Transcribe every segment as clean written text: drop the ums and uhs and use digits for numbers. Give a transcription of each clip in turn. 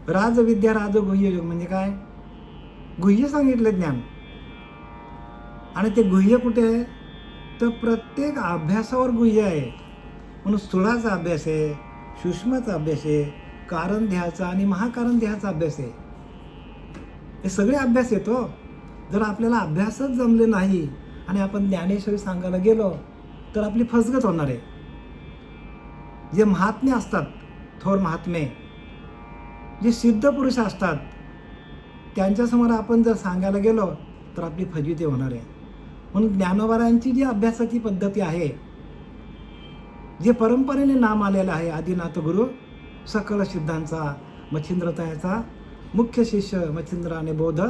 राजविद्या राजगुह्य योग म्हणजे काय? गुह्य सांगितलं ज्ञान. आणि ते गुह्य कुठे आहे? तर प्रत्येक अभ्यासावर गुह्य आहे. म्हणून स्थूळाचा अभ्यास आहे, सूक्ष्माचा अभ्यास आहे, कारण ध्याचा आणि महाकारण ध्याचा अभ्यास आहे. हे सगळे अभ्यास येतो. जर आपल्याला अभ्यासच जमले नाही आणि आपण ज्ञानेश्वरी सांगायला गेलो तर आपली फसगत होणार आहे. जे महात्मे असतात, थोर महात्मे, जे सिद्ध पुरुष असतात, त्यांच्यासमोर आपण जर सांगायला गेलो तर आपली फजिती होणार आहे. म्हणून ज्ञानोबारायांची जी अभ्यासाची पद्धती आहे, जे परंपरेने नाम आलेलं आहे, आदिनाथ गुरु सकल सिद्धांचा मच्छिंद्रतायाचा मुख्य शिष्य मच्छिंद्राने बोध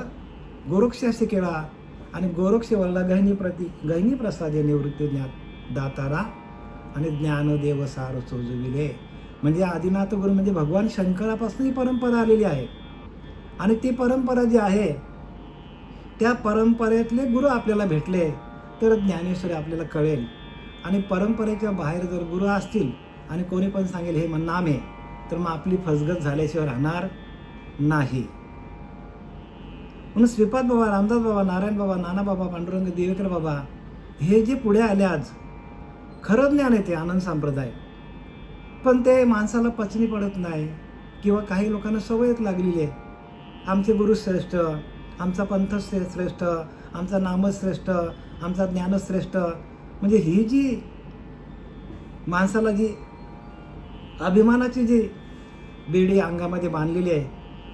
गोरक्षाशी केला आणि गोरक्ष वरला गहिनी प्रसादे निवृत्ती ज्ञात दातारा आणि ज्ञानदेव सार चोजविले. म्हणजे आदिनाथ गुरु म्हणजे भगवान शंकरापासून ही परंपरा आलेली आहे. आणि ती परंपरा जी आहे त्या परंपरेतले गुरु आपल्याला भेटले तर ज्ञानेश्वरी आपल्याला कळेल. आणि परंपरेच्या बाहेर जर गुरु असतील आणि कोणी पण सांगेल हे मन नाम आहे, तर मग आपली फसगत झाल्याशिवाय राहणार नाही. म्हणून श्रीपाद बाबा, रामदास बाबा, नारायण बाबा, नाना बाबा, पांडुरंग, देवेकर बाबा हे जे पुढे आले आज, खरं ज्ञान आहे ते आनंद संप्रदाय. पण ते माणसाला पचनी पडत नाही किंवा काही लोकांना सवयच लागलेली आहे. आमचे गुरु श्रेष्ठ, आमचा पंथ श्रेष्ठ, आमचा नामच श्रेष्ठ, आमचा ज्ञानच श्रेष्ठ. म्हणजे ही जी माणसाला जी अभिमानाची जी बेडी अंगामध्ये बांधलेली आहे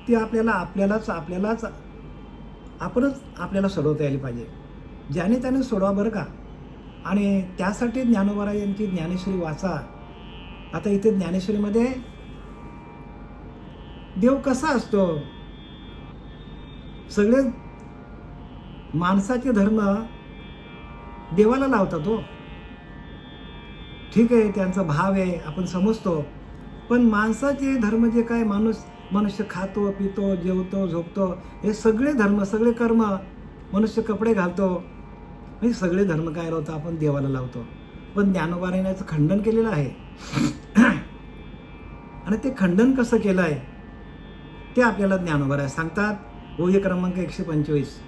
ती आपल्यालाच आपल्याला सोडवता यायला पाहिजे. ज्याने त्याने सोडवा बरं का. आणि त्यासाठी ज्ञानोबा यांची ज्ञानेश्वरी वाचा. आता इथे ज्ञानेश्वरीमध्ये देव कसा असतो? सगळे माणसाचे धर्म देवाला लावतात हो. ठीक आहे, त्यांचा भाव आहे, आपण समजतो. पण माणसाचे धर्म जे काय, मनुष्य खातो, पितो, जेवतो, झोपतो, हे सगळे धर्म, सगळे कर्म, मनुष्य कपडे घालतो, हे सगळे धर्म काय लावतो? आपण देवाला लावतो. पण ज्ञानोबाने याचं खंडन केलेलं आहे. आणि ते खंडन कसं केलं आहे ते आपल्याला ज्ञानोबा सांगतात. ओव्य क्रमांक 125.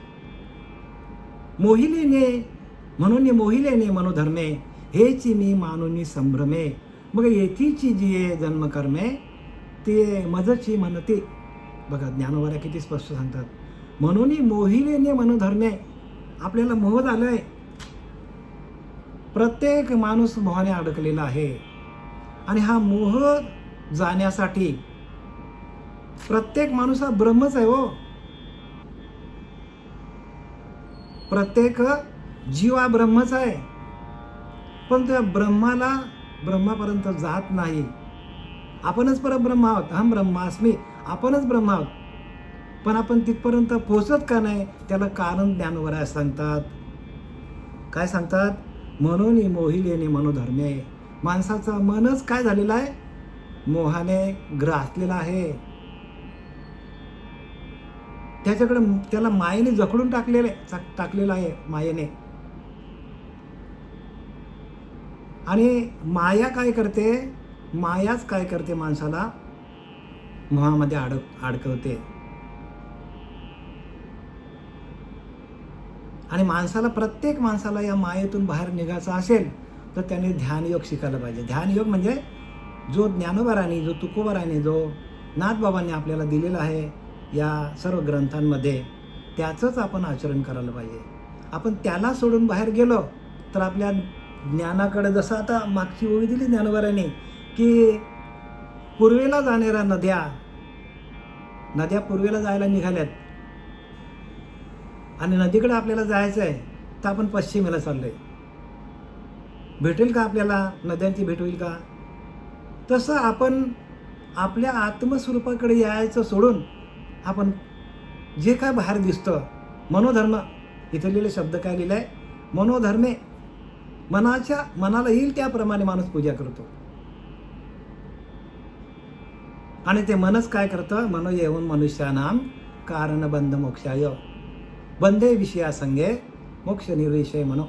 मोहिलेने मनोधर्मे हेची मी मानुनी संभ्रमे, मग येथीची जी जन्मकर्मे ते मजची मनते. बघा ज्ञानोबा किती स्पष्ट सांगतात. म्हणून मोहिलेने मनोधर्मे, आपल्याला मोह झालाय. प्रत्येक माणूस मोहाने अडकलेला आहे. आणि हा मोह जाण्यासाठी प्रत्येक माणूस हा ब्रह्मच आहे हो. प्रत्येक जीव हा ब्रह्मच आहे. पण त्या ब्रह्मापर्यंत जात नाही. आपणच परब्रह्म आहोत. हम ब्रह्मास्मी, आपणच ब्रह्म आहोत. पण आपण तिथपर्यंत पोहोचत का नाही? त्याला कारण ज्ञानोबा सांगतात. काय सांगतात? म्हणून मोहिलेने मनोधर्मे, माणसाचा मनच काय झालेला आहे? मोहाने ग्रासलेला आहे. त्याला मायेने जखडून टाकलेलं आहे मायेने. आणि मायाच काय करते? माणसाला मोहामध्ये अडकवते. आणि प्रत्येक माणसाला या मायेतून बाहेर निघायचं असेल तर त्याने ध्यानयोग शिकायला पाहिजे. ध्यानयोग म्हणजे जो ज्ञानोबारांनी, जो तुकोबारांनी, जो नाथबाबांनी आपल्याला दिलेला आहे या सर्व ग्रंथांमध्ये, त्याचंच आपण आचरण करायला पाहिजे. आपण त्याला सोडून बाहेर गेलो तर आपल्या ज्ञानाकडे, जसं आता मागची ओळी दिली ज्ञानोबारांनी की पूर्वेला जाणाऱ्या नद्या पूर्वेला जायला निघाल्यात आणि नदीकडे आपल्याला जायचं आहे तर आपण पश्चिमेला चाललोय. भेटेल का आपल्याला? नद्यांची भेट होईल का? तसं आपण आपल्या आत्मस्वरूपाकडे यायचं सोडून आपण जे काय बाहेर दिसतं, मनोधर्म, इथे लिहिले शब्द काय लिहिलाय? मनोधर्मे, मनाला येईल त्याप्रमाणे माणूस पूजा करतो. आणि ते मनच काय करतं? मनो येऊन मनुष्यानाम कारण बंध मोक्षाय, बंधे विषया संगे मोक्ष निर्विषय मनो.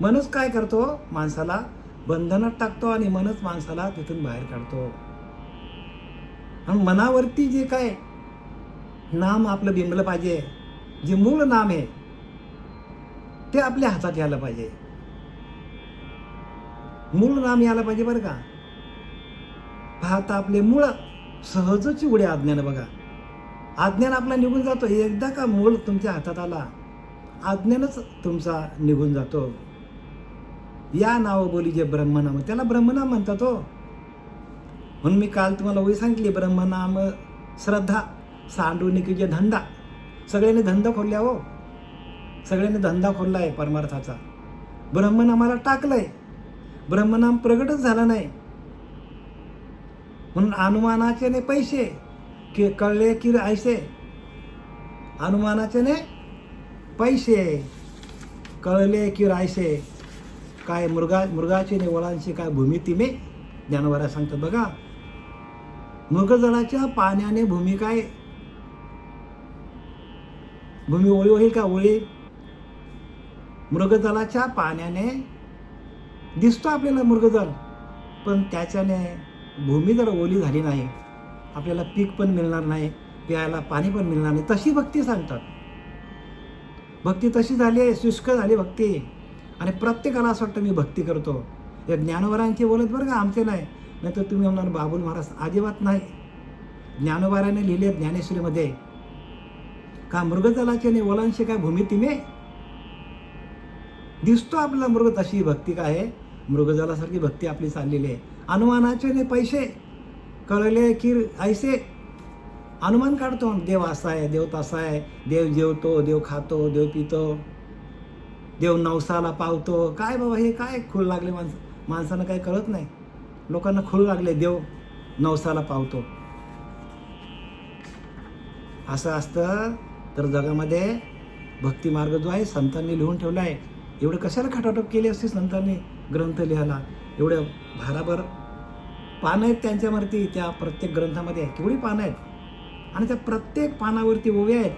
मनच काय करतो? माणसाला बंधनात टाकतो आणि मनच माणसाला तिथून बाहेर काढतो. आणि मनावरती जे काय नाम आपलं बिंबलं पाहिजे, जे मूळ नाम आहे ते आपल्या हातात यायला पाहिजे. मूळ नाम यायला पाहिजे बरं का. पाहता आपले मूळ सहजच उड्या अज्ञान. बघा, अज्ञान आपला निघून जातो एकदा का मूळ तुमच्या हातात आला, अज्ञानच तुमचा निघून जातो. या नाव बोली जे ब्रह्मनाम, त्याला ब्रह्मनाम म्हणतात हो. म्हणून मी काल तुम्हाला ओळी सांगितली, ब्रह्मनाम श्रद्धा सांडुनिकीचे धंदा. सगळ्यांनी धंदा खोलल्या हो, सगळ्यांनी धंदा खोललाय परमार्थाचा. ब्रह्मनामाला टाकलंय, ब्रह्मनाम प्रगटच झाला नाही. म्हणून अनुमानाचे ने पैसे की कळले की ऐसे, अनुमानाचे ने पैसे कळले की रायसे. काय मृगाचे ने वळांचे काय भूमिती मे. ज्ञानोबा सांगतात बघा, मृगजळाच्या पाण्याने भूमी काय, भूमी ओळी होईल का. ओळी मृगजळाच्या पाण्याने दिसतो आपल्याला मृगजल, पण त्याच्याने भूमी जर ओली झाली नाही, आपल्याला पीक पण मिळणार नाही, प्यायला पाणी पण मिळणार नाही. तशी भक्ती सांगतात. भक्ती तशी झाली आहे, शुष्क झाली भक्ती. आणि प्रत्येकाला असं वाटतं मी भक्ती करतो. या ज्ञानोबारांचे बोलत बरं का, आमचे नाही. नाही तर तुम्ही म्हणणार बाबुल महाराज, अजिबात नाही. ज्ञानोबाराने लिहिले ज्ञानेश्वरीमध्ये का मृगजलाचे ने ओलांशे काय भूमिती मे. दिसतो आपला मृग, तशी भक्ती काय आहे, मृगजलासारखी भक्ती आपली चाललेली आहे. अनुमानाचे ने पैसे कळले की ऐसे. अनुमान काढतो, देव असा आहे, देव तसा आहे, देव जेवतो, देव खातो, देव पितो, देव नवसाला पावतो. काय बाबा हे काय खूळ लागले माणसानं, काही कळत नाही. लोकांना खूळ लागले, देव नवसाला पावतो. असं असतं तर जगामध्ये भक्ती मार्ग जो आहे संतांनी लिहून ठेवला आहे. एवढं कशाला खटाटोप केली असती संतांनी ग्रंथ लिहायला. एवढं भाराभर पानं आहेत त्यांच्यावरती, त्या प्रत्येक ग्रंथामध्ये केवढी पानं आहेत. आणि त्या प्रत्येक पानावरती ओव्या आहेत.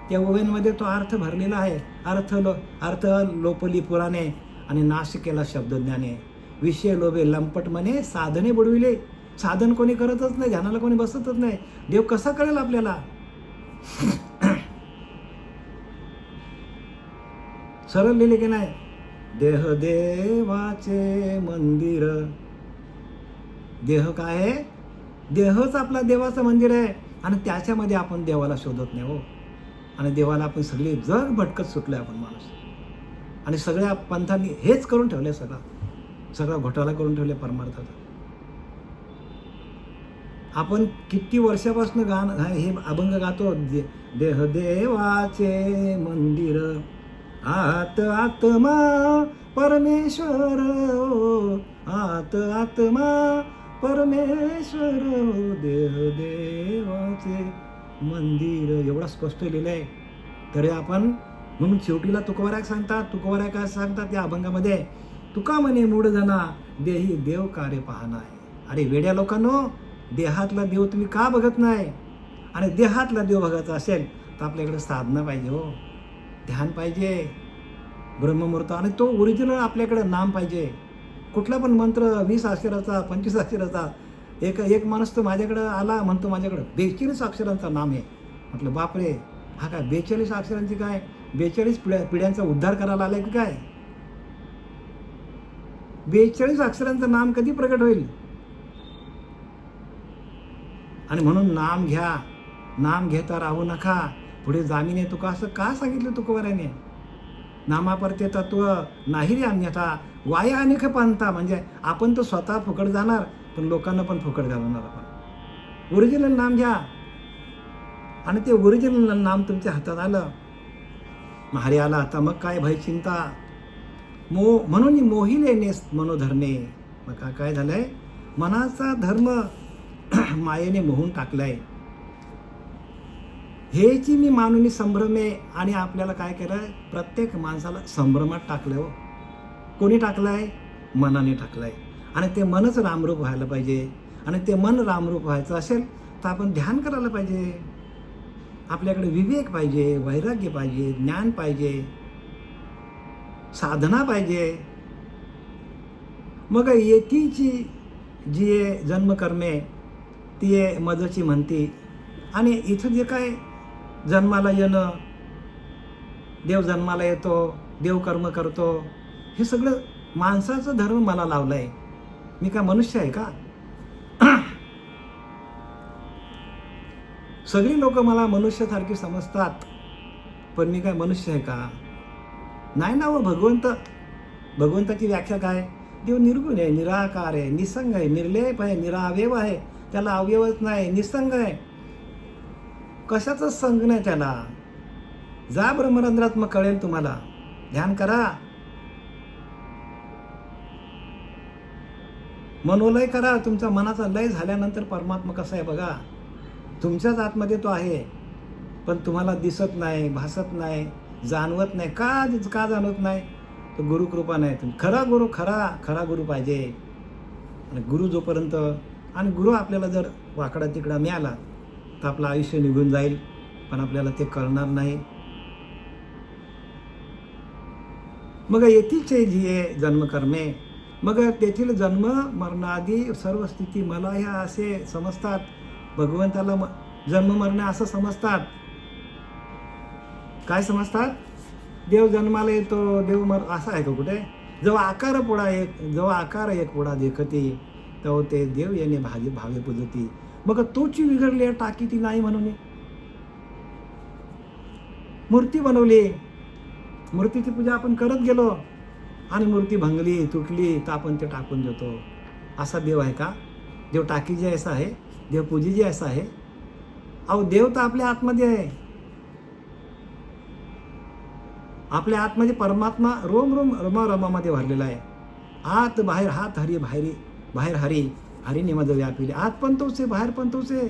त्या ओव्यांमध्ये तो अर्थ भरलेला आहे. अर्थ लोपली पुराणे आणि नाश केला शब्दज्ञाने. विषय लोभे लंपट मने साधने बुडविले. साधन कोणी करतच नाही, ध्यानाला कोणी बसतच नाही. देव कसा कळेल आपल्याला. सरळ लिहिले की नाही, देह देवाचे मंदिर. देह काय आहे, देहच आपला देवाचं मंदिर आहे. आणि त्याच्यामध्ये आपण देवाला शोधत नाही हो. आणि देवाला आपण सगळे जग भटकत सुटले आपण माणूस. आणि सगळ्या पंथांनी हेच करून ठेवले, सगळा घोटाळा करून ठेवले परमार्थाचा. आपण किती वर्षापासून हे अभंग गातो, देह देवाचे मंदिर, आत आत्मा परमेश्वर, आत आत्मा परमेश्वर, देह देवाचे मंदिर. एवढा स्पष्ट लिहिलं आहे. तरी आपण म्हणून शेवटीला तुकोबाराय काय सांगतात त्या अभंगामध्ये, तुका म्हणे मूढ जना देही देव कार्य पाहणं आहे. अरे वेड्या लोकांनो, देहातला देव तुम्ही का बघत नाही. आणि देहातला देव बघायचा असेल तर आपल्याकडे साधना पाहिजे हो, ध्यान पाहिजे, ब्रह्ममुहूर्त. आणि तो ओरिजिनल आपल्याकडे नाम पाहिजे. कुठला पण मंत्र 20 अक्षराचा 25 अक्षराचा. एक माणूस तो माझ्याकडे आला, म्हणतो माझ्याकडे 42 अक्षरांचा नाम आहे. म्हटलं बापरे, हा काय 42 अक्षरांची काय, 42 पिढ्यांचा उद्धार करायला आलाय की काय. 42 अक्षरांचं नाम कधी प्रगट होईल. आणि म्हणून नाम घ्या, नाम घेता राहू नका, पुढे जामीने तुका. असं का सांगितलं तुकोबाराने. नामापरते तत्व नाही रे अन्यथा, वाया अनेक पंथा. म्हणजे आपण तर स्वतः फुकट जाणार, पण लोकांना पण फुकट घालवणार आपण. ओरिजिनल नाम घ्या. आणि ते ओरिजिनल नाम तुमच्या हातात आलं, मारे आला आता मग काय भय चिंता. म्हणून मोहिले नेस मनोधर्मे. मग काय झालंय, मनाचा धर्म मायेने मोहून टाकलाय. हेची मी मानुनी संभ्रमे. आणि आपल्याला काय केलं, प्रत्येक माणसाला संभ्रमात टाकलंय हो. कोणी टाकलाय, मनाने टाकलाय. आणि ते मनच रामरूप व्हायला पाहिजे. आणि ते मन रामरूप व्हायचं असेल तर आपण ध्यान करायला पाहिजे. आपल्याकडे विवेक पाहिजे, वैराग्य पाहिजे, ज्ञान पाहिजे, साधना पाहिजे. मग येतीची जी जन्मकर्मे ती आहे मजची म्हणती. आणि इथं जे काय जन्माला येणं, देव जन्माला येतो, देव कर्म करतो, हे सगळं माणसाचं धर्म मला लावलं आहे. मी काय मनुष्य आहे का? सगळी लोक मला मनुष्यासारखी समजतात, पण मी काय मनुष्य आहे का? नाही ना. भगवंताची व्याख्या काय? देव निर्गुण आहे, निराकार आहे, निसंग आहे, निर्लेप आहे, निरावयव आहे, त्याला अवयवच नाही, निसंग आहे, कशाचाच संग नाही त्याला. जा ब्रह्मरंध्रात, मग कळेल तुम्हाला. ध्यान करा, मनोलय करा. तुमच्या मनाचा लय झाल्यानंतर परमात्मा कसा आहे बघा. तुमच्याच आतमध्ये तो आहे, पण तुम्हाला दिसत नाही, भासत नाही, जाणवत नाही. का जाणवत नाही? तो गुरुकृपा नाही. खरा गुरु, खरा गुरु पाहिजे. आणि गुरु जोपर्यंत, आणि गुरु आपल्याला जर वाकडा तिकडा मिळाला तर आपलं आयुष्य निघून जाईल, पण आपल्याला ते कळणार नाही. मग येथीचे जिये जन्मकर्मे, मग तेथील जन्म मरणादी सर्व स्थिती मला ह्या असे समजतात. भगवंताला जन्म मरण असं समजतात. काय समजतात? देव जन्माला येतो, देव असं आहे का कुठे? जेव्हा आकार एक पुढा देखती, तेव्हा ते देव येणे भावे पूजती. मग तोची विघडली टाकी ती नाही म्हणून मूर्ती बनवली. मूर्तीची पूजा आपण करत गेलो आणि मूर्ती भंगली, तुटली, तर आपण ते टाकून देतो. असा देव आहे का? देव टाकी जे असा आहे, देव पूजी जे असा आहे. अहो, देव तर आपल्या आतमध्ये आहे. आपल्या आतमध्ये परमात्मा रोम रमामध्ये भरलेला आहे. आत बाहेर, हात हरी, बाहेर हरी, हरीने मध्ये व्यापिले. आत पण तोच आहे, बाहेर पण तोच आहे.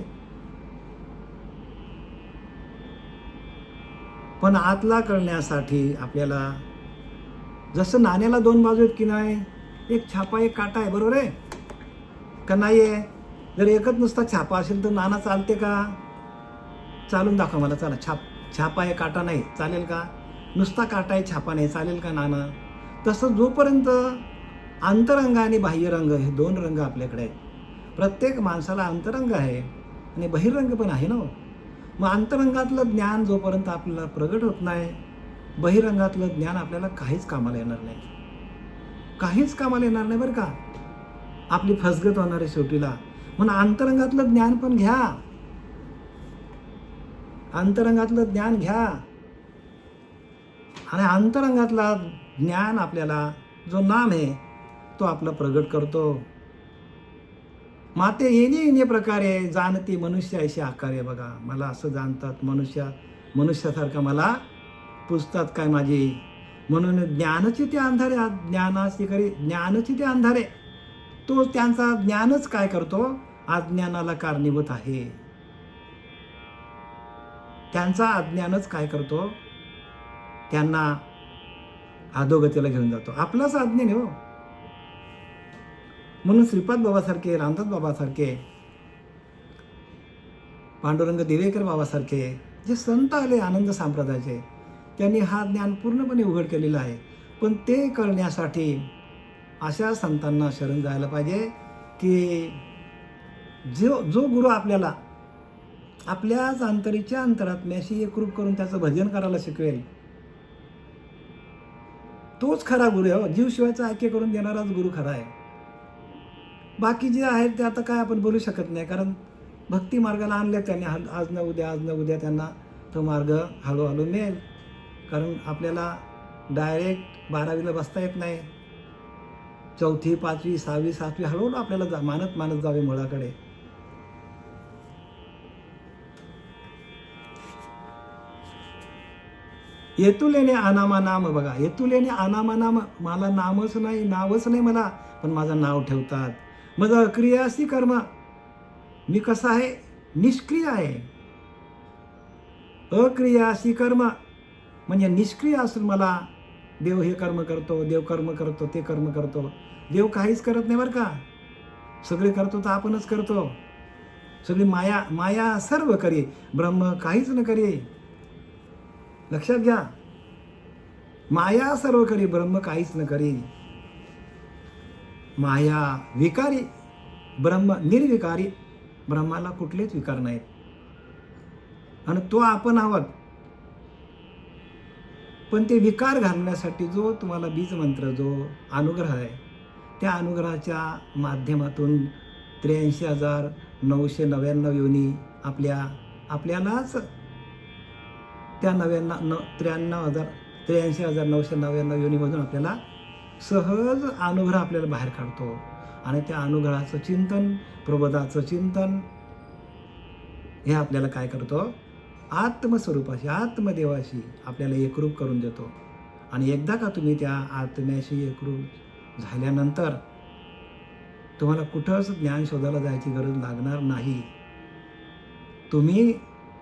पण आतला कळण्यासाठी आपल्याला, जसं नाण्याला दोन बाजू आहेत की नाही, एक छापा एक काटा आहे, बरोबर आहे का नाही आहे? जर एकच नुसता छापा असेल तर नाणं चालते का? चालून दाखवा मला, चला. छापा आहे, काटा नाही, चालेल का? नुसता काटा आहे, छापा नाही, चालेल का नाणं? तसं जोपर्यंत अंतरंग आणि बाह्यरंग हे दोन रंग आपल्याकडे आहेत. प्रत्येक माणसाला अंतरंग आहे आणि बहिरंग पण आहे ना. मग अंतरंगातलं ज्ञान जोपर्यंत आपल्याला प्रगट होत नाही, बहिरंगातलं ज्ञान आपल्याला काहीच कामाला येणार नाही. काहीच कामाला येणार नाही बरं का. आपली फसगत होणार आहे शेवटीला. म्हणून अंतरंगातलं ज्ञान पण घ्या. अंतरंगातलं ज्ञान घ्या. आणि अंतरंगातला ज्ञान आपल्याला, जो नाम आहे, तो आपला प्रगट करतो. माते येणे प्रकारे जाणती मनुष्य अशी आकार आहे बघा. मला असं जाणतात, मनुष्यासारखं मला पुजतात काय माझी. म्हणून ज्ञानाची ते अंधारे, ज्ञानाची ते अंधारे, तो त्यांचा ज्ञानच काय करतो? अज्ञानाला कारणीभूत आहे. त्यांचा अज्ञानच काय करतो? त्यांना अधोगतीला घेऊन जातो. आपलाच अज्ञान आहे हो. म्हणून श्रीपाद बाबासारखे, रामदास बाबासारखे, पांडुरंग दिवेकर बाबासारखे जे संत आले आनंद संप्रदायाचे, त्यांनी हा ज्ञान पूर्णपणे उघड केलेला आहे. पण ते कळण्यासाठी अशा संतांना शरण जायला पाहिजे की जो गुरु आपल्याला आपल्याच अंतरीच्या अंतरात्म्याशी एकरूप करून त्याचं भजन करायला शिकवेल, तोच खरा गुरु आहे हो. जीव शिवायचा ऐक्य करून देणाराच गुरु खरा आहे. बाकी जे आहेत ते आता काय आपण बोलू शकत नाही, कारण भक्ती मार्गाला आणले त्यांनी. आज न उद्या त्यांना तो मार्ग हळूहळू मिळेल. कारण आपल्याला डायरेक्ट 12वीला बसता येत नाही. 4थी 5वी 6वी 7वी हळूहळू आपल्याला मानत जावे मुळाकडे. येतुलेने अनामा नाम बघा. येतुलेने अनामा नाम, मला नावच नाही मला, पण माझं नाव ठेवतात. मग अक्रियासी कर्म, मी कसा आहे? निष्क्रिय आहे. अक्रियासी कर्म म्हणजे निष्क्रिय असून मला देव हे कर्म करतो, देव कर्म करतो, ते कर्म करतो. देव काहीच करत नाही बरं का. सगळे करतो तर आपणच करतो. सगळी माया सर्व करी, ब्रह्म काहीच न करी. लक्षात घ्या. माया सर्व करी, ब्रह्म काहीच न करी. माया विकारी, ब्रह्म निर्विकारी. ब्रह्माला कुठलेच विकार नाहीत. आणि तो आपण आहोत. पण ते विकार घालण्यासाठी जो तुम्हाला बीज मंत्र, जो अनुग्रह आहे, त्या अनुग्रहाच्या माध्यमातून 83,999 योनी आपल्यालाच त्या 83,999 योनीमधून आपल्याला सहज अनुग्रह आपल्याला बाहेर काढतो. आणि त्या अनुग्रहाचं चिंतन, प्रबोधाचं चिंतन हे आपल्याला काय करतो? आत्मस्वरूपाशी, आत्मदेवाशी आपल्याला एकरूप करून देतो. आणि एकदा का तुम्ही त्या आत्म्याशी एकरूप झाल्यानंतर तुम्हाला कुठंच ज्ञान शोधायला जायची गरज लागणार नाही.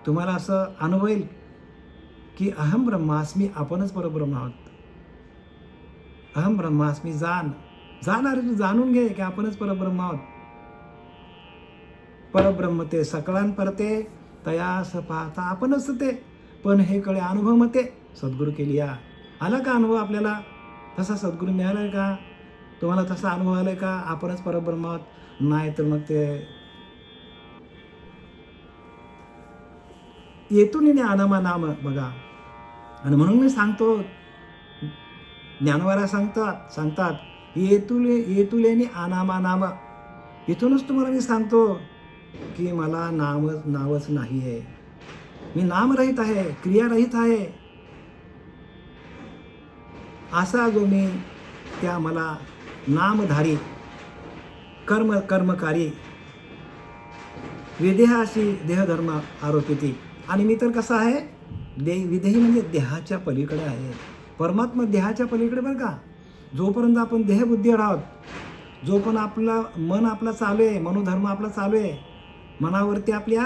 तुम्हाला असं अनुभवेल की अहम ब्रह्मास्मी, आपणच परब्रह्म आहोत. अहम ब्रह्मास्मी, अरे तू जाणून घे की आपणच परब्रह्म आहोत. परब्रह्म ते सकळान परते, तयास पाहता आपणच ते, पण हे कळे अनुभव मते सद्गुरू केली या. आला का अनुभव आपल्याला? तसा सद्गुरू मिळालाय का? तुम्हाला तसा अनुभव आलाय का? आपणच परब्रह्म आहोत? नाही तर मग ते येतून अनामा नाम बघा. आणि म्हणून मी सांगतो, ज्ञानवारा सांगतात येतुलेनी अनामा नाम. इथूनच तुम्हाला मी सांगतो की मला नावच नाही आहे. मी नामरहित आहे, क्रियारहित आहे. असा जो मी त्या मला नामधारी कर्मकारी विदेहाशी देहधर्म आरोपिती. आणि मी तर कसा आहे? विदेही म्हणजे देहाच्या पलीकडे आहे. परमात्मा देहाच्या पलीकडे बरं का. जोपर्यंत आपण देहबुद्धीवर आहोत, जोपर्यंत मन आपला चालू आहे, मनोधर्म आपला चालू आहे, मनावरती आपल्या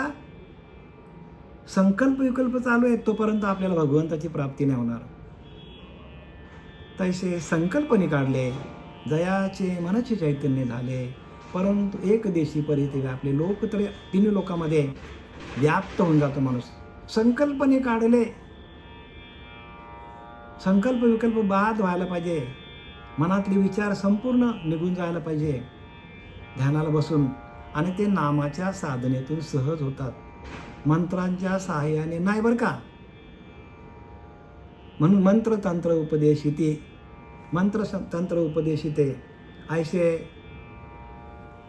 संकल्प विकल्प चालू आहेत, तोपर्यंत आपल्याला भगवंताची प्राप्ती नाही होणार. तसे संकल्पने काढले, जयाचे मनचे चैतन्य झाले, परंतु एक देशी परिते व्यापले. लोक तर तिन्ही लोकांमध्ये व्याप्त होऊन जातो माणूस. संकल्पने काढले, संकल्प विकल्प बाद व्हायला पाहिजे, मनातले विचार संपूर्ण निघून जायला पाहिजे ध्यानाला बसून. आणि ते नामाच्या साधनेतून सहज होतात, मंत्रांच्या सहाय्याने नाही बरं का. म्हणून मंत्र तंत्र उपदेशिते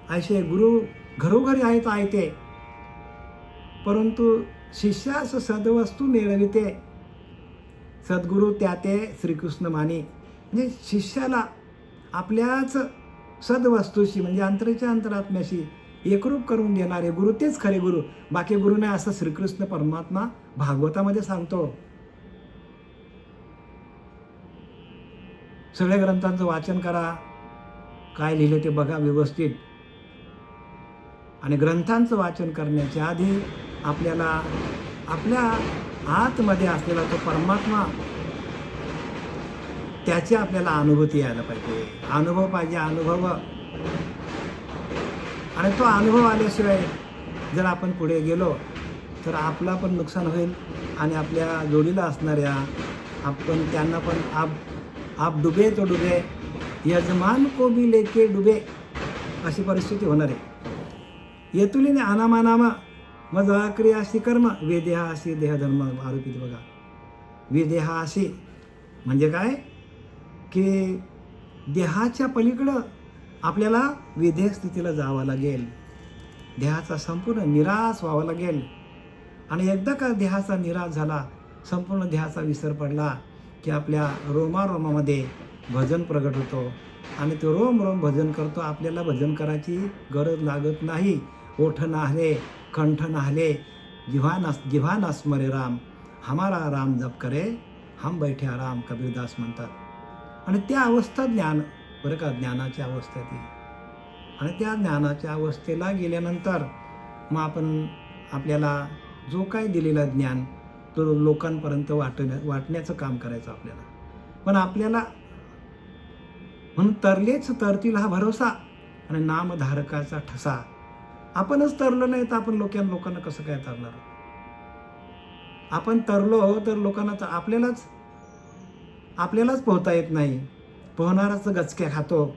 ऐसे गुरु घरोघरी आहेत आयते, परंतु शिष्यास सद्वस्तू मिळविते. सद्गुरू त्या ते श्रीकृष्ण मानी. म्हणजे शिष्याला आपल्याच सद्वस्तूशी म्हणजे अंतरेच्या अंतरात्म्याशी एकरूप करून देणारे गुरु तेच खरे गुरु. बाकी गुरु नाही, असं श्रीकृष्ण परमात्मा भागवतामध्ये सांगतो. सगळ्या ग्रंथांचं वाचन करा, काय लिहिले ते बघा व्यवस्थित. आणि ग्रंथांचं वाचन करण्याच्या आधी आपल्याला आपल्या आतमध्ये असलेला तो परमात्मा, त्याची आपल्याला अनुभूती यायला पाहिजे. अनुभव पाहिजे, अनुभव. आणि तो अनुभव आल्याशिवाय जर आपण पुढे गेलो तर आपला पण नुकसान होईल आणि आपल्या जोडीला असणाऱ्या आपण त्यांना पण आप डुबे तो डुबे, यजमान को भी लेके डुबे, अशी परिस्थिती होणार आहे. येतुलीने अनामानामा मग क्रियाशी कर्म, वेदेहाशी देहधर्म आरोपित. बघा, वेदेहाशी म्हणजे काय की देहाच्या पलीकडं आपल्याला विदेह स्थितीला जावं लागेल, देहाचा संपूर्ण निराश व्हावा लागेल. आणि एकदा का देहाचा निराश झाला, संपूर्ण देहाचा विसर पडला की आपल्या रोमारोमामध्ये भजन प्रगट होतो. आणि तो रोम भजन करतो. आपल्याला भजन करायची गरज लागत नाही. ओठ नाहले, कंठ नाहले, जिव्हा ना स्मरे राम, हमारा राम जप करे, हम बैठे आराम, कबीरदास म्हणतात. आणि त्या अवस्था ज्ञान बरं का, ज्ञानाची अवस्था ती. आणि त्या ज्ञानाच्या अवस्थेला गेल्यानंतर मग आपण आपल्याला जो काही दिलेला ज्ञान तो लोकांपर्यंत वाटण्याचं काम करायचं आपल्याला. पण आपल्याला म्हणून तरलेच तरतील हा भरोसा आणि नामधारकाचा ठसा. आपणच तरलो नाही तर आपण लोकांना कसं काय तरणार? आपण तरलो तर लोकांना तर आपल्यालाच पोहता येत नाही. पोहणाराच गचक्या खातो,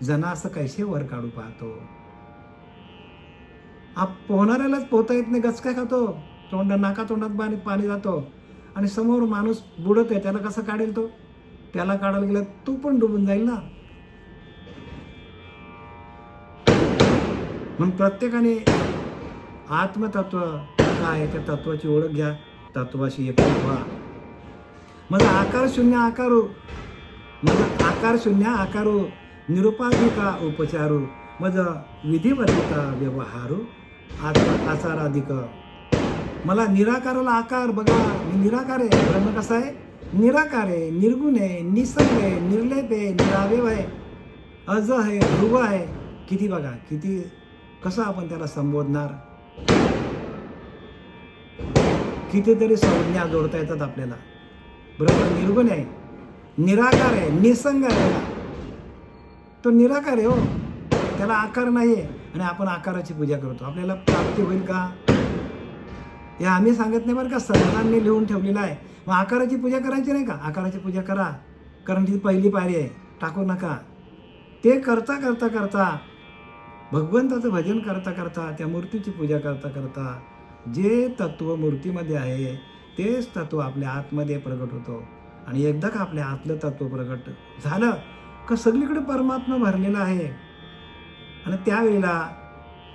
जना असं कैसे वर काढू पाहतो. पोहणाऱ्यालाच पोहता येत नाही, गचका खातो, नाका तोंडात पाणी जातो आणि समोर माणूस बुडत आहे, त्याला कसं काढेल तो? त्याला काढायला गेलं तो पण डुबून जाईल ना. म्हणून प्रत्येकाने आत्मतत्व काय आहे त्या तत्वाची ओळख घ्या, तत्वाशी एकरूप व्हा. मग आकार शून्य आकारो निरुपाधिका उपचारू मज विधिवर्तिता व्यवहारू आचाराधिक. मला निराकाराला आकार, बघा मी निराकार आहे. ब्रह्म कसा आहे? निराकार आहे, निर्गुण आहे, निसंग आहे, निर्लेप आहे, निरावयव आहे, अज आहे, ध्रुव आहे. किती बघा, किती कसं आपण त्याला संबोधणार? कितीतरी संज्ञा जोडता येतात आपल्याला. ब्रह्म निर्गुण आहे, निराकार आहे, निसंग आहे. तो निराकार आहे हो, त्याला आकार नाही आहे आणि आपण आकाराची पूजा करतो. आपल्याला प्राप्ती होईल का? हे आम्ही सांगत नाही बरं का, संतांनी लिहून ठेवलेलं आहे. मग आकाराची पूजा करायची नाही का? आकाराची पूजा करा, कारण ती पहिली पायरी आहे, टाकू नका. ते करता करता करता भगवंताचं भजन करता करता, त्या मूर्तीची पूजा करता करता जे तत्व मूर्तीमध्ये आहे तेच तत्व आपल्या आतमध्ये प्रगट होतो. आणि एकदा का आपल्या आतलं तत्व प्रगट झालं का सगळीकडे परमात्मा भरलेला आहे. आणि त्यावेळेला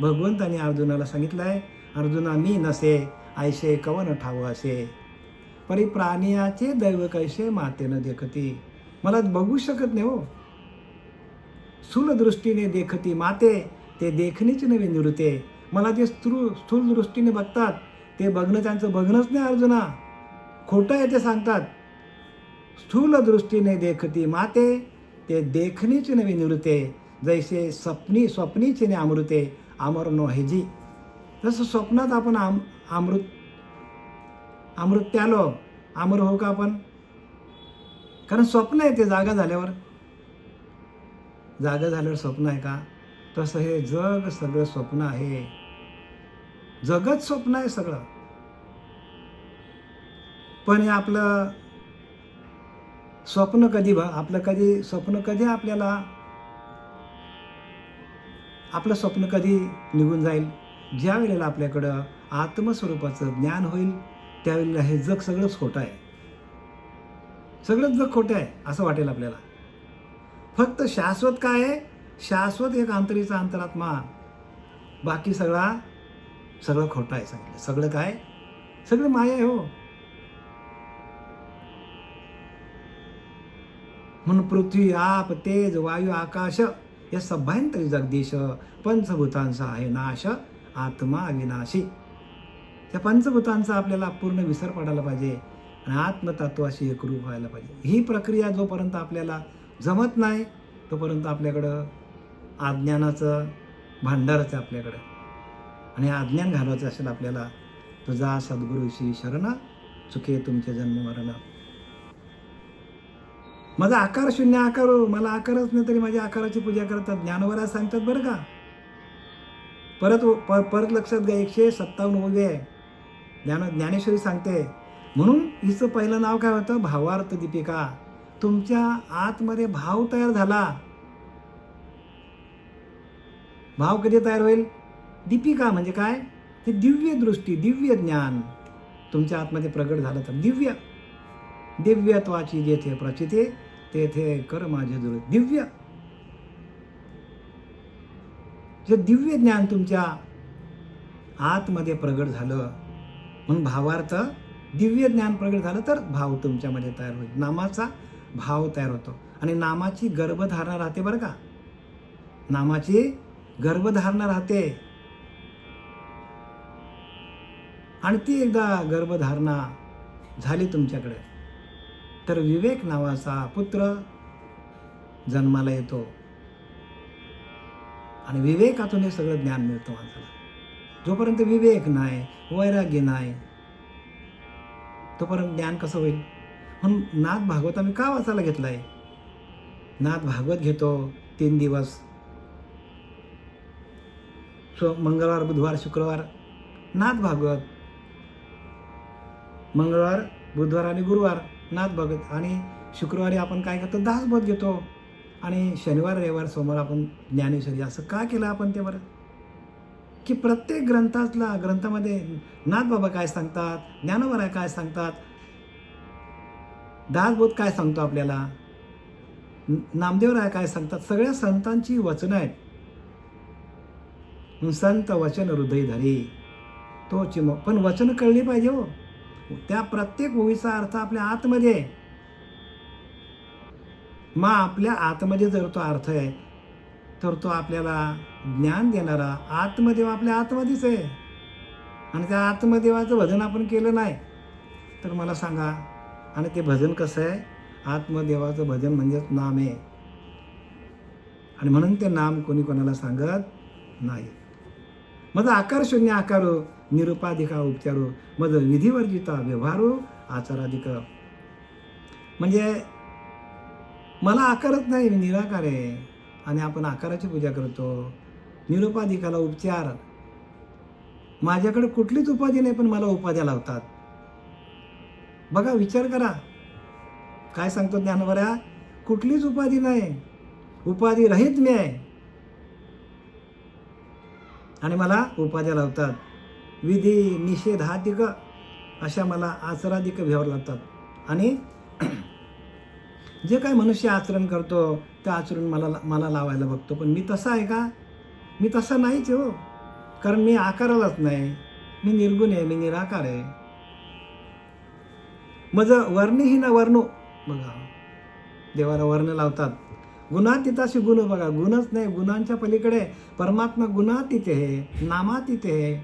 भगवंताने अर्जुनाला सांगितलं आहे, अर्जुना मी नसे ऐसे कवन ठाव असे, परी प्राणियाचे दैव कैसे मातेनं देखती. मला बघू शकत नाही हो, स्थूल दृष्टीने देखती माते ते देखणीच नवे निवृत्ते. मला ते स्थूल दृष्टीने बघतात, ते बघणं त्यांचं बघणंच नाही अर्जुना, खोटं आहे ते सांगतात. स्थूल दृष्टीने देखती माते ते देखणीच नवे निवृत्ते, जैसे स्वप्नीचे ने अमृते अमर नो हेजी. जसं स्वप्नात आपण अमृत प्यालो, अमर हो का आपण? कारण स्वप्न आहे ते, जागा झाल्यावर स्वप्न आहे का? तसं हे जग सगळं स्वप्न आहे, जगच स्वप्न आहे सगळं. पण हे आपलं स्वप्न आपलं स्वप्न कधी निघून जाईल? ज्या वेळेला आपल्याकडं आत्मस्वरूपाचं ज्ञान होईल त्यावेळेला हे जग सगळंच खोटं आहे, सगळंच जग खोटं आहे असं वाटेल आपल्याला. फक्त शाश्वत काय आहे? शाश्वत एक अंतरीचा अंतरात्मा, बाकी सगळं खोटं आहे. सांगितलं सगळं काय? सगळं माया आहे हो. म्हणून पृथ्वी आप तेज वायू आकाश या सभ्यांतरी जगदीश, पंचभूतांचा आहे नाश आत्मा अविनाशी. त्या पंचभूतांचा आपल्याला पूर्ण विसर पडायला पाहिजे आणि आत्मतत्वाशी एकरूप व्हायला पाहिजे. ही प्रक्रिया जोपर्यंत आपल्याला जमत नाही तोपर्यंत आपल्याकडं अज्ञानाचं भांडारच आहे आपल्याकडं. आणि अज्ञान घालवायचं असेल आपल्याला, तुझा सद्गुरूशी शरण चुके तुमचे जन्म मरण. माझा आकार शून्य आकारो, मला आकारच नाही तरी माझ्या आकाराची पूजा करतात. ज्ञानवराज सांगतात बरं का. परत लक्षात घ्या, 157 आहे. ज्ञानेश्वरी सांगते. म्हणून हिचं पहिलं नाव काय होतं? भावार्थ दीपिका. तुमच्या आतमध्ये भाव तयार झाला. भाव कधी तयार होईल? दीपिका म्हणजे काय? ते दिव्य दृष्टी, दिव्य ज्ञान तुमच्या आतमध्ये प्रगट झालं तर दिव्यत्वाची जेथे प्रचिते तेथे कर माझे जुळ. जे दिव्य ज्ञान तुमच्या आतमध्ये प्रगट झालं म्हणून भावार्थ, दिव्य ज्ञान प्रगट झालं तर भाव तुमच्यामध्ये तयार होईल. नामाचा भाव तयार होतो आणि नामाची गर्भधारणा राहते बरं का. नामाची गर्भधारणा राहते आणि ती एकदा गर्भधारणा झाली तुमच्याकडे तर विवेक नावाचा पुत्र जन्माला येतो आणि विवेकातून हे सगळं ज्ञान मिळतं माणसाला. जोपर्यंत विवेक नाही, वैराग्य नाही, तोपर्यंत ज्ञान कसं होईल? म्हणून नाथ भागवत आम्ही का वाचायला घेतलाय? नाथ भागवत घेतो 3 दिवस, मंगळवार, बुधवार, शुक्रवार नाथ भागवत, मंगळवार, बुधवार आणि गुरुवार नाथ भागवत, आणि शुक्रवारी आपण काय करतो? दासबोध घेतो, आणि शनिवार, रविवार, सोमवार आपण ज्ञानेश्वरी. असं का केलं आपण ते बरं? की प्रत्येक ग्रंथामध्ये नाथबाबा काय सांगतात, ज्ञानोबा काय सांगतात, दासबोध काय सांगतो आपल्याला, नामदेवराय काय सांगतात, सगळ्या संतांची वचनं आहेत. संत वचन हृदय धरे तो चिम, पण वचन कळली पाहिजे हो. त्या प्रत्येक ओळीचा अर्थ आपल्या आतमध्ये आहे. मग आपल्या आतमध्ये जर तो अर्थ आहे तर तो आपल्याला ज्ञान देणारा आत्मदेव आपल्या आतमध्येच आहे. आणि त्या आत्मदेवाचं भजन आपण केलं नाही तर मला सांगा, आणि ते भजन कसं आहे, आत्मदेवाचं भजन म्हणजेच नाम आहे. आणि म्हणून ते नाम कोणी कोणाला सांगत नाही. मग आकार शून्य आकारो निरुपाधिका उपचारो मग विधिवर्जिता व्यवहारो आचाराधिक. म्हणजे मला आकारच नाही, मी निराकार आहे. आणि आपण आकाराची पूजा करतो, निरुपाधिकाला उपचार. माझ्याकडे कुठलीच उपाधी नाही पण मला उपाध्या लावतात. बघा, विचार करा, काय सांगतो ज्ञानोबा, कुठलीच उपाधी नाही, उपाधी रहित मी आहे आणि मला उपाध्या लावतात. विधी निषेधाधिक अशा मला आचराधिक व्यवहार लावतात. आणि जे काय मनुष्य आचरण करतो ते आचरण मला लावायला बघतो. पण मी तसा आहे का? मी तसा नाहीच हो. कारण मी आकारालाच नाही, मी निर्गुण आहे, मी निराकार आहे. मग वर्णहीन वर्णू, बघा देवाला वर्ण लावतात. गुणातीताशी गुण, बघा गुणच नाही, गुणांच्या पलीकडे परमात्मा गुणातीत आहे, नामातीत आहे,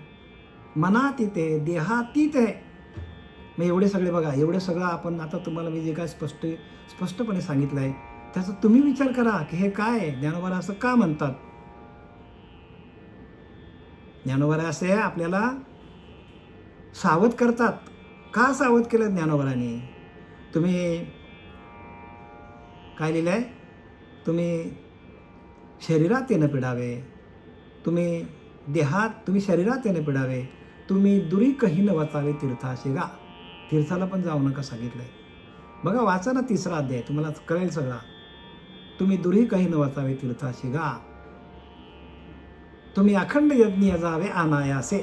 मनातीत आहे, देहातीत आहे. मग एवढे सगळे बघा, एवढे सगळं आपण आता तुम्हाला मी जे काय स्पष्टपणे सांगितलं आहे त्याचा तुम्ही विचार करा की हे काय आहे, ज्ञानोबा असं का म्हणतात. ज्ञानोबा असे आपल्याला सावध करतात. का सावध केलं ज्ञानोबांनी? तुम्ही काय लिहिलं आहे, तुम्ही शरीरात येणं पिडावे, तुम्ही शरीरात येणं पिडावे, तुम्ही दुरी कही न वाचावे तीर्थाशी गा. तीर्थाला पण जाऊ नका सांगितलंय. बघा, वाचा ना 3रा अध्याय, तुम्हाला कळेल सगळा. तुम्ही दुरी कही न वाचावे तीर्थाशी गा, तुम्ही अखंड यज्ञ जावे अनायासे,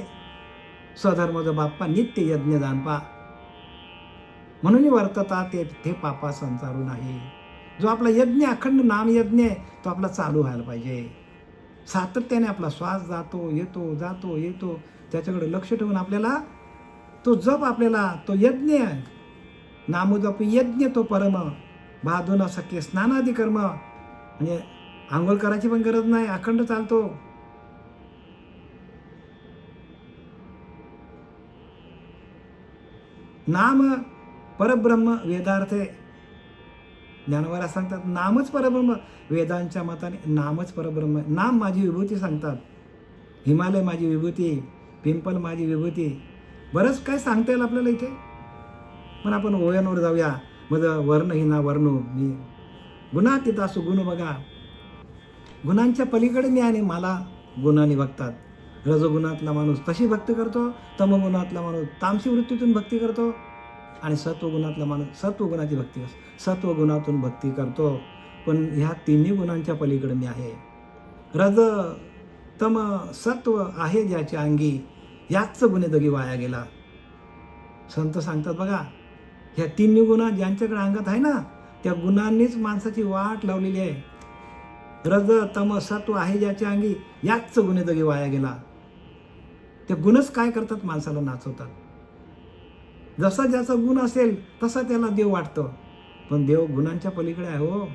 स्वधर्म जो बाप्पा नित्य यज्ञ जाणपा, म्हणून वर्तता ते पापा संसारू नाही. जो आपला यज्ञ अखंड नाम यज्ञ आहे तो आपला चालू व्हायला पाहिजे. सातत्याने आपला श्वास जातो येतो, त्याच्याकडे लक्ष ठेवून आपल्याला तो जप, आपल्याला तो यज्ञ, नामोजप यज्ञ तो परम, बाधून सख्य स्नानादी कर्म. म्हणजे आंघोळ करायची पण गरज नाही, अखंड चालतो. नाम परब्रह्म वेदार्थे, ज्ञानोबा सांगतात नामच परब्रह्म. वेदांच्या मताने नामच परब्रह्म. नाम माझी विभूती सांगतात. हिमालय माझी विभूती, पिंपल माझी विभूती. बरंच काय सांगता येईल आपल्याला इथे, पण आपण ओळ्यांवर जाऊया. मग वर्णहीना वर्णू मी, गुणातीता सुगुण. बघा, गुणांच्या पलीकडे मी आणि मला गुणांनी बघतात. रजोगुणातला माणूस तशी भक्ती करतो, तमगुणातला माणूस तामसी वृत्तीतून भक्ती करतो, आणि सत्वगुणातला माणूस सत्वगुणातून भक्ती करतो. पण ह्या तिन्ही गुणांच्या पलीकडे मी आहे. रज तम सत्व आहे ज्याच्या अंगी, याच गुन्हे दगी वाया गेला. संत सांगतात बघा, ह्या तिन्ही गुण ज्यांच्याकडे अंगात आहे ना, त्या गुणांनीच माणसाची वाट लावलेली आहे. रज तम सत्व आहे ज्याच्या अंगी, याच गुन्हे दगी वाया गेला. ते गुणच काय करतात, माणसाला नाचवतात. जसा ज्याचा गुण असेल तसा त्याला देव वाटतो, पण देव गुणांच्या पलीकडे आहे हो.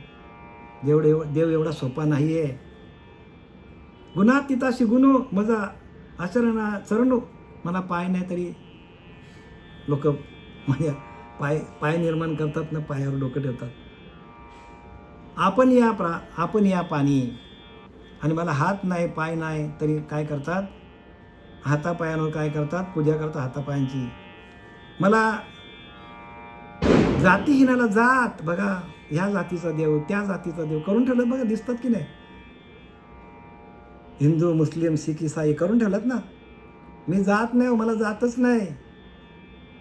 देव एवढा सोपा नाहीये. गुणातीताशी गुणू मजा आचरणा चरणू. मला पाय नाही तरी लोक म्हणजे पाय निर्माण करतात ना, पायावर डोकं ठेवतात. आपण या पाणी, आणि मला हात नाही पाय नाही तरी काय करतात, हातापायांवर काय करतात, पूजा करतात हातापायांची. मला जातीहीनाला जात, बघा ह्या जातीचा देव त्या जातीचा देव करून ठेवलं. बघा दिसतात की नाही, हिंदू मुस्लिम सिख इसाई करून ठेवलं ना. मी जात नाही, मला जातच नाही.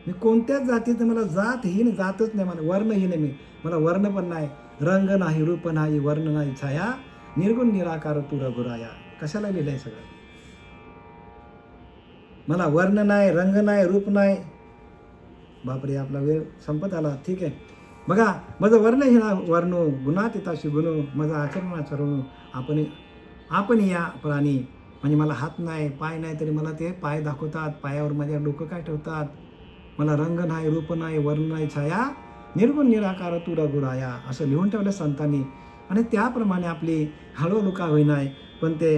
मी कोणत्याच जातीचं, मला जातहीन, जातच नाही. मला वर्णहीन आहे. मला वर्ण पण नाही, रंग नाही, रूप नाही, वर्ण नाही, छाया, निर्गुण निराकार तू रघुराया. कशाला लिहिलंय सगळं? मला वर्ण नाही, रंग नाही, रूप नाही. बापरे, आपला वेळ संपत आला. ठीक आहे, बघा, माझं वर्ण हे ना वर्णो गुणातीताशी गुणो, माझं आचरणाचरणो. आपण या प्राणी, म्हणजे मला हात नाही, पाय नाही, तरी मला ते पाय दाखवतात, पायावर माझ्या डोकं काय ठेवतात. मला रंग नाही, रूप नाही, वर्ण नाही, छाया निर्गुण निराकार तू रघुराया, असं लिहून ठेवलं संतांनी. आणि त्याप्रमाणे आपली हळूहळू का होईनाय, पण ते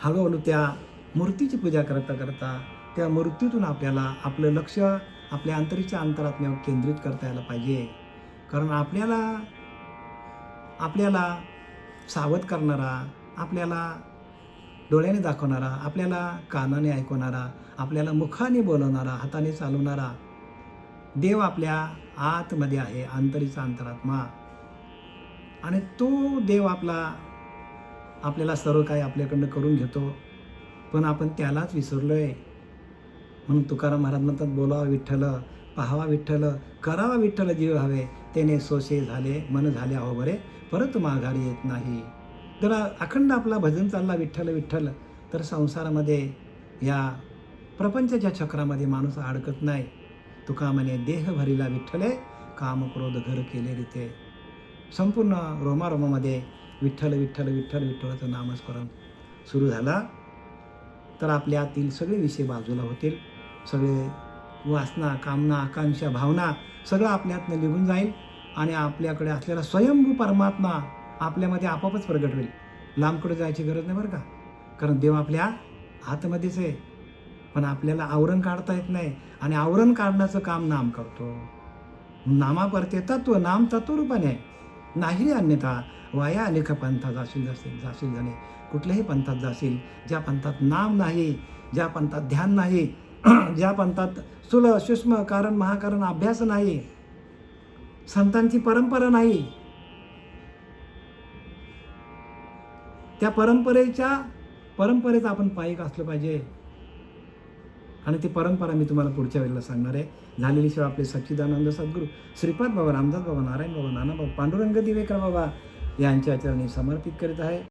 हळूहळू त्या मूर्तीची पूजा करता करता त्या मूर्तीतून आपल्याला आपलं लक्ष आपल्या अंतरीच्या अंतरात्म्यावर केंद्रित करता यायला पाहिजे. कारण आपल्याला सावध करणारा, आपल्याला डोळ्याने दाखवणारा, आपल्याला कानाने ऐकवणारा, आपल्याला मुखाने बोलवणारा, हाताने चालवणारा देव आपल्या आतमध्ये आहे, अंतरीचा अंतरात्मा. आणि तो देव आपल्याला सर्व काही आपल्याकडनं करून घेतो, पण आपण त्यालाच विसरलोय. म्हणून तुकाराम महाराज म्हणतात, बोलावा विठ्ठल, पाहावा विठ्ठल, करावा विठ्ठल जीव हवे, त्याने सोशे झाले मन झाले अहो बरे, परत माघारी येत नाही. तर अखंड आपला भजन चालला विठ्ठल विठ्ठल, तर संसारामध्ये या प्रपंचाच्या चक्रामध्ये माणूस अडकत नाही. तुका म्हणे देह भरिला विठ्ठले, काम क्रोध घर केले रीते. संपूर्ण रोमारोमामध्ये विठ्ठल विठ्ठल विठ्ठल विठ्ठलाचं नामस्मरण सुरू झाला तर आपल्यातील सगळे विषय बाजूला होतील. सगळे वासना, कामना, आकांक्षा, भावना सगळं आपल्यातनं निघून जाईल आणि आपल्याकडे असलेला स्वयंभू परमात्मा आपल्यामध्ये आपोआपच प्रगट होईल. लांबकडे जायची गरज नाही बरं का, कारण देव आपल्या आतमध्येच आहे. पण आपल्याला आवरण काढता येत नाही, आणि आवरण काढण्याचं काम नाम करतो. नामापरते तत्व, नाम तत्वरूपाने आहे, नाही अन्यथा. वाया अनेक पंथात जाशील जाणे, कुठल्याही पंथात जाशील, ज्या पंथात नाम नाही, ज्या पंथात ध्यान नाही, ज्या पंथात स्थूल सूक्ष्म कारण महाकारण अभ्यास नाही, संतांची परंपरा नाही, त्या परंपरेचा आपण पायिक असलं पाहिजे. आणि ती परंपरा मी तुम्हाला पुढच्या वेळेला सांगणार आहे. झालेली सेवा आपले सच्चिदानंद सद्गुरू श्रीपाद बाबा, रामदास बाबा, नारायण बाबा, नाना बाबा, पांडुरंग दिवेकर बाबा यांच्या चरणी समर्पित करीत आहे.